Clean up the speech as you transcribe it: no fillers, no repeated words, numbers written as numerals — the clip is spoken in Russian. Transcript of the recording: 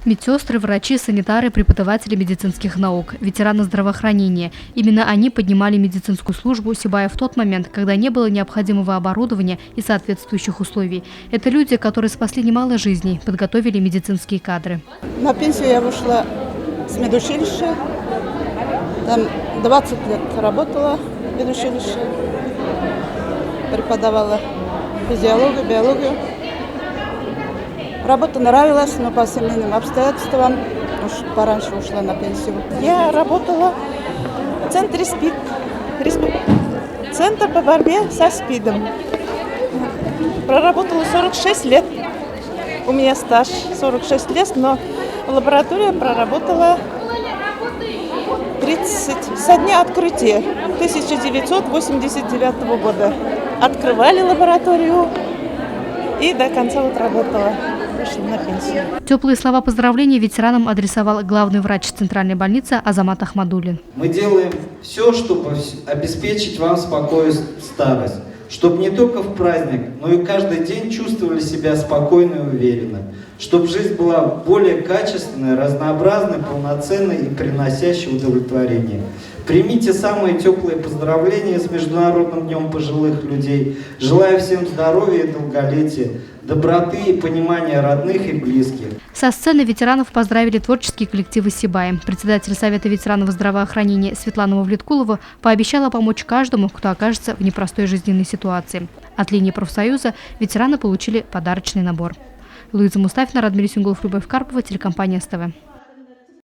Медсестры, врачи, санитары, преподаватели медицинских наук, ветераны здравоохранения. Именно они поднимали медицинскую службу Сибая в тот момент, когда не было необходимого оборудования и соответствующих условий. Это люди, которые спасли немало жизней, подготовили медицинские кадры. На пенсию я вышла с медучилища. Там 20 лет работала в медучилище. Преподавала физиологию, биологию. Работа нравилась, но по семейным обстоятельствам уж пораньше ушла на пенсию. Я работала в центре СПИД, центр по борьбе со СПИДом. Проработала 46 лет. У меня стаж 46 лет, но лаборатория проработала 30 со дня открытия 1989 года. Открывали лабораторию и до конца вот работала. Вышла на пенсию. Теплые слова поздравления ветеранам адресовал главный врач Центральной больницы Азамат Ахмадуллин. Мы делаем все, чтобы обеспечить вам спокойную старость, чтобы не только в праздник, но и каждый день чувствовали себя спокойно и уверенно, чтобы жизнь была более качественной, разнообразной, полноценной и приносящей удовлетворение. Примите самые теплые поздравления с Международным днем пожилых людей. Желаю всем здоровья и долголетия, доброты и понимания родных и близких. Со сцены ветеранов поздравили творческие коллективы Сибая. Председатель Совета ветеранов здравоохранения Светлана Мавлеткулова пообещала помочь каждому, кто окажется в непростой жизненной ситуации. От линии профсоюза ветераны получили подарочный набор. Луиза Мустафина, Радмир Сюнгулов, Любовь Карпова, телекомпания СТВ.